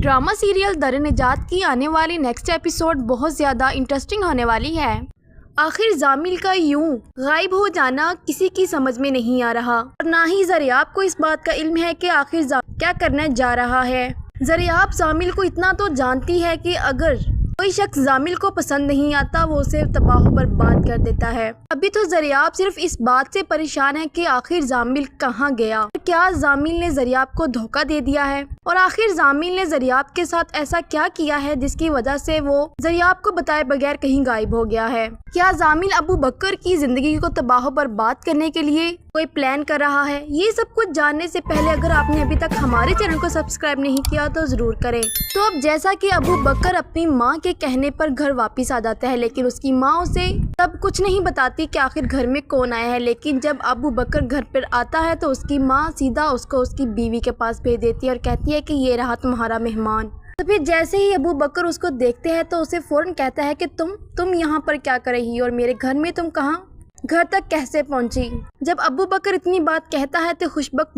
Drama serial दर-ए-निजात की आने वाली नेक्स्ट एपिसोड बहुत ज़्यादा इंटरेस्टिंग होने वाली है। आखिर जामिल का यूं गायब हो जाना किसी की समझ में नहीं आ रहा और ना ही ज़रियाब को इस बात का इल्म है कि आखिर जामिल क्या करने जा रहा है। ज़रियाब जामिल को इतना तो जानती है कि अगर कोई शख्स जामिल को पसंद नहीं आता वो उसे तबाह बर्बाद कर देता है। अभी तो ज़रियाब सिर्फ इस बात से परेशान है कि आखिर जामिल कहाँ गया, क्या जामिल ने ज़रियाब को धोखा दे दिया है और आखिर जामिल ने ज़रियाब के साथ ऐसा क्या किया है जिसकी वजह से वो ज़रियाब को बताए बगैर कहीं गायब हो गया है। क्या जामिल अबू बकर की जिंदगी को तबाह बर्बाद करने के लिए कोई प्लान कर रहा है? ये सब कुछ जानने से पहले अगर आपने अभी तक हमारे चैनल को सब्सक्राइब नहीं किया तो जरूर करें। तो अब जैसा कि अबू बकर अपनी माँ के कहने पर घर वापस आ जाता है, लेकिन उसकी माँ उसे तब कुछ नहीं बताती कि आखिर घर में कौन आया है। लेकिन जब अबू बकर घर पर आता है तो उसकी माँ सीधा उसको उसकी बीवी के पास भेज देती है और कहती है कि ये रहा तुम्हारा मेहमान। तो फिर जैसे ही अबू बकर उसको देखते हैं तो उसे फौरन कहता है कि तुम यहाँ पर क्या कर रही हो और मेरे घर में तुम कहाँ घर तक कैसे पहुंची। जब अबू बकर इतनी बात कहता है तो खुशबक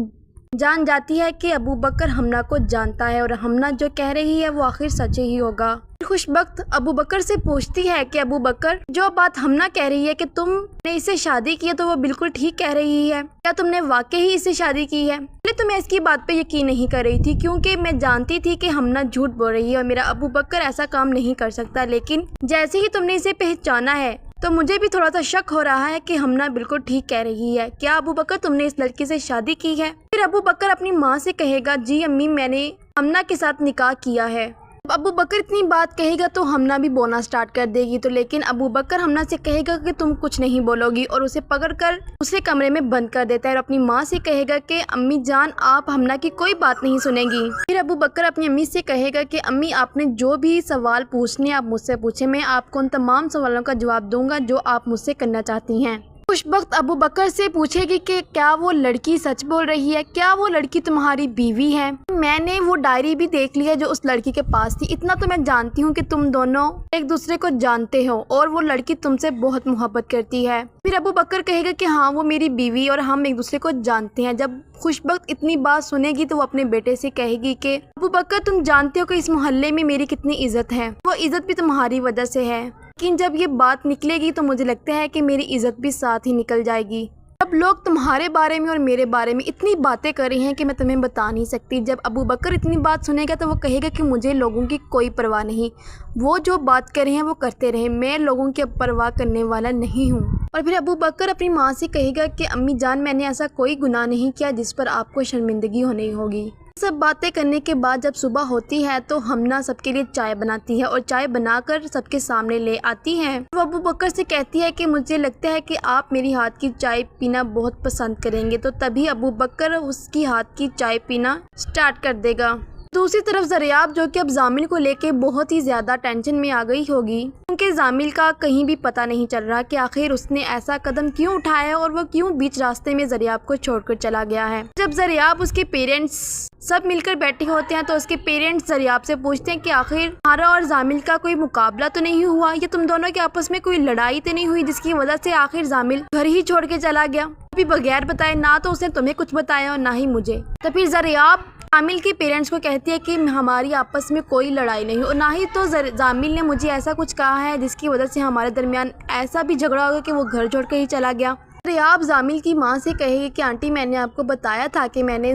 जान जाती है कि अबू बकर हमना को जानता है और हमना जो कह रही है वो आखिर सच ही होगा। खुशबक अबू बकर से पूछती है कि अबू बकर जो बात हमना कह रही है कि तुमने इससे शादी की है तो वो बिल्कुल ठीक कह रही है, क्या तुमने वाकई ही इससे शादी की है? पहले तो मैं इसकी बात पे यकीन नहीं कर रही थी क्योंकि मैं जानती थी कि हमना झूठ बोल रही है और मेरा अबू बकर ऐसा काम नहीं कर सकता, लेकिन जैसे ही तुमने इसे पहचाना है तो मुझे भी थोड़ा सा शक हो रहा है कि हमना बिल्कुल ठीक कह रही है। क्या अबू बकर तुमने इस लड़की से शादी की है? फिर अबू बकर अपनी माँ से कहेगा जी अम्मी मैंने हमना के साथ निकाह किया है। अबू बकर इतनी बात कहेगा तो हमना भी बोलना स्टार्ट कर देगी, तो लेकिन अबू बकर हमना से कहेगा कि तुम कुछ नहीं बोलोगी और उसे पकड़कर उसे कमरे में बंद कर देता है और अपनी माँ से कहेगा कि अम्मी जान आप हमना की कोई बात नहीं सुनेंगी। फिर अबू बकर अपनी अम्मी से कहेगा कि अम्मी आपने जो भी सवाल पूछने आप मुझसे पूछे, मैं आपको उन तमाम सवालों का जवाब दूंगा जो आप मुझसे करना चाहती हैं। उस वक्त अबू बकर से पूछेगी कि क्या वो लड़की सच बोल रही है, क्या वो लड़की तुम्हारी बीवी है? मैंने वो डायरी भी देख ली है जो उस लड़की के पास थी। इतना तो मैं जानती हूँ कि तुम दोनों एक दूसरे को जानते हो और वो लड़की तुमसे बहुत मोहब्बत करती है। फिर अबू बकर कहेगा कि हाँ वो मेरी बीवी और हम एक दूसरे को जानते हैं। जब खुशबक इतनी बात सुनेगी तो वो अपने बेटे से कहेगी कि अबू बकर तुम जानते हो कि इस मोहल्ले में मेरी कितनी इज्जत है, वो इज्जत भी तुम्हारी वजह से है, लेकिन जब ये बात निकलेगी तो मुझे लगता है कि मेरी इज्जत भी साथ ही निकल जाएगी। अब लोग तुम्हारे बारे में और मेरे बारे में इतनी बातें कर रही हैं कि मैं तुम्हें बता नहीं सकती। जब अबू बकर इतनी बात सुनेगा तो वो कहेगा कि मुझे लोगों की कोई परवाह नहीं, वो जो बात कर रहे हैं वो करते रहे, मैं लोगों की परवाह करने वाला नहीं हूँ। और फिर अबू बकर अपनी माँ से कहेगा कि अम्मी जान मैंने ऐसा कोई गुनाह नहीं किया जिस पर आपको शर्मिंदगी होनी होगी। सब बातें करने के बाद जब सुबह होती है तो हमना सबके लिए चाय बनाती है और चाय बनाकर सबके सामने ले आती है। वो अबू बकर से कहती है कि मुझे लगता है कि आप मेरी हाथ की चाय पीना बहुत पसंद करेंगे, तो तभी अबू बकर उसकी हाथ की चाय पीना स्टार्ट कर देगा। दूसरी तरफ ज़रियाब जो कि अब जामिल को लेके बहुत ही ज़्यादा टेंशन में आ गई होगी क्योंकि जामिल का कहीं भी पता नहीं चल रहा कि आखिर उसने ऐसा कदम क्यों उठाया और वो क्यों बीच रास्ते में ज़रियाब को छोड़कर चला गया है। जब ज़रियाब उसके पेरेंट्स सब मिलकर बैठे होते हैं तो उसके पेरेंट्स ज़रियाब से पूछते हैं कि आखिर तुम्हारा और जामिल का कोई मुकाबला तो नहीं हुआ, या तुम दोनों के आपस में कोई लड़ाई तो नहीं हुई जिसकी वजह से आखिर जामिल घर ही छोड़ के चला गया, अभी बगैर बताए, ना तो उसने तुम्हें कुछ बताया और ना ही मुझे। तो फिर ज़रियाब जामिल के पेरेंट्स को कहती है कि हमारी आपस में कोई लड़ाई नहीं और ना ही तो जामिल ने मुझे ऐसा कुछ कहा है जिसकी वजह से हमारे दरमियान ऐसा भी झगड़ा हो गया कि वो घर छोड़ के ही चला गया। ज़रियाब जामिल की माँ से कहेगी कि आंटी मैंने आपको बताया था कि मैंने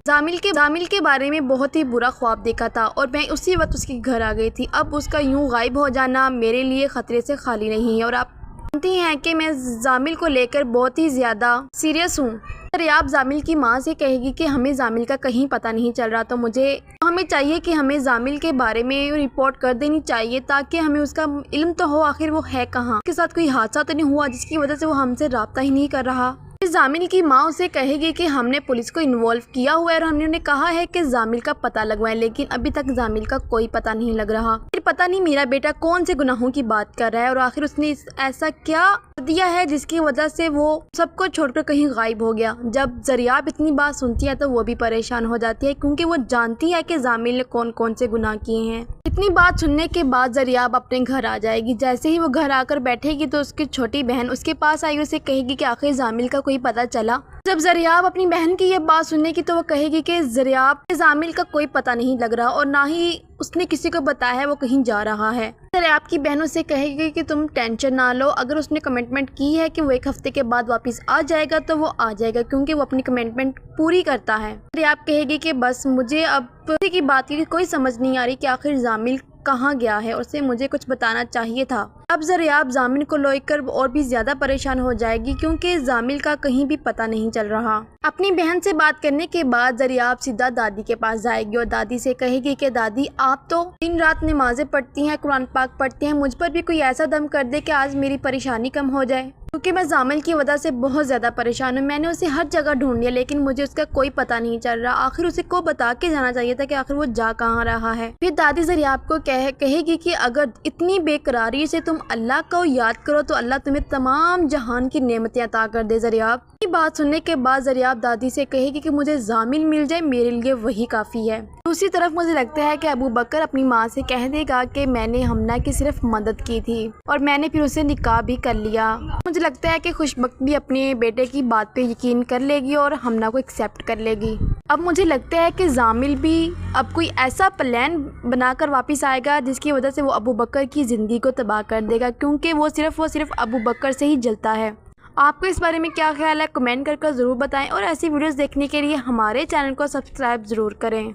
जामिल के बारे में बहुत ही बुरा ख्वाब देखा था और मैं उसी वक्त उसके घर आ गई थी। अब उसका यूं गायब हो जाना मेरे लिए ख़तरे से खाली नहीं है और आप जानती हैं कि मैं जामिल को लेकर बहुत ही ज़्यादा सीरियस हूँ। ज़रियाब जामिल की माँ से कहेगी कि हमें जामिल का कहीं पता नहीं चल रहा, तो हमें चाहिए कि हमें जामिल के बारे में रिपोर्ट कर देनी चाहिए ताकि हमें उसका इल्म तो हो आखिर वो है कहाँ, उसके साथ कोई हादसा तो नहीं हुआ जिसकी वजह से वो हमसे राब्ता ही नहीं कर रहा। जामिल की माँ उसे कहेगी कि हमने पुलिस को इन्वॉल्व किया हुआ है और हमने उन्हें कहा है कि जामिल का पता लगवाएं, लेकिन अभी तक जामिल का कोई पता नहीं लग रहा। फिर पता नहीं मेरा बेटा कौन से गुनाहों की बात कर रहा है और आखिर उसने ऐसा क्या दिया है जिसकी वजह से वो सबको छोड़कर कहीं गायब हो गया। जब ज़रियाब इतनी बात सुनती है तो वो भी परेशान हो जाती है क्योंकि वो जानती है कि जामिल ने कौन कौन से गुनाह किए हैं। इतनी बात सुनने के बाद ज़रियाब अपने घर आ जाएगी। जैसे ही वो घर आकर बैठेगी तो उसकी छोटी बहन उसके पास आई, उसे कहेगी कि आखिर जामिल का कोई पता चला। جب زریاب اپنی بہن کی یہ بات سننے کی تو وہ کہے گی کہ زریاب زامل کا کوئی پتہ نہیں لگ رہا اور نہ ہی اس نے کسی کو بتایا ہے وہ کہیں جا رہا ہے۔ زریاب کی بہنوں سے کہے گی کہ تم ٹینشن نہ لو، اگر اس نے کمٹمنٹ کی ہے کہ وہ 1 ہفتے کے بعد واپس آ جائے گا تو وہ آ جائے گا، کیونکہ وہ اپنی کمٹمنٹ پوری کرتا ہے۔ زریاب کہے گی کہ بس مجھے اب کسی کی بات کی کوئی سمجھ نہیں آ رہی کہ آخر زامل کہاں گیا ہے، اسے مجھے کچھ بتانا چاہیے تھا۔ اب زریاب زامل کو لے کر اور بھی زیادہ پریشان ہو جائے گی کیونکہ زامل کا کہیں بھی پتہ نہیں چل رہا۔ اپنی بہن سے بات کرنے کے بعد زریاب سیدھا دادی کے پاس جائے گی اور دادی سے کہے گی کہ دادی آپ تو دن رات نمازیں پڑھتی ہیں، قرآن پاک پڑھتی ہیں، مجھ پر بھی کوئی ایسا دم کر دے کہ آج میری پریشانی کم ہو جائے، کیونکہ میں زامل کی وجہ سے بہت زیادہ پریشان ہوں۔ میں نے اسے ہر جگہ ڈھونڈ لیا لیکن مجھے اس کا کوئی پتہ نہیں چل رہا، آخر اسے کو بتا کے جانا چاہیے تھا کہ آخر وہ جا کہاں رہا ہے۔ پھر دادی زریاب کو کہے گی کہ اگر اتنی بے قراری سے تم اللہ کو یاد کرو تو اللہ تمہیں تمام جہان کی نعمتیں عطا کر دے۔ زریاب کی بات سننے کے بعد زریاب دادی سے کہے گی کہ مجھے زامل مل جائے، میرے لیے وہی کافی ہے۔ دوسری طرف مجھے لگتا ہے کہ ابو بکر اپنی ماں سے کہہ دے گا کہ میں نے حمنہ کی صرف مدد کی تھی اور میں نے پھر اسے نکاح بھی کر لیا۔ مجھے لگتا ہے کہ خوشبخت بھی اپنے بیٹے کی بات پہ یقین کر لے گی اور حمنہ کو ایکسیپٹ کر لے گی۔ اب مجھے لگتا ہے کہ زامل بھی اب کوئی ایسا پلان بنا کر واپس آئے گا جس کی وجہ سے وہ ابو بکر کی زندگی کو تباہ کر دے گا، کیونکہ وہ صرف ابو بکر سے ہی جلتا ہے۔ آپ کو اس بارے میں کیا خیال ہے؟ کمنٹ کر ضرور بتائیں اور ایسی ویڈیوز دیکھنے کے لیے ہمارے چینل کو سبسکرائب ضرور کریں۔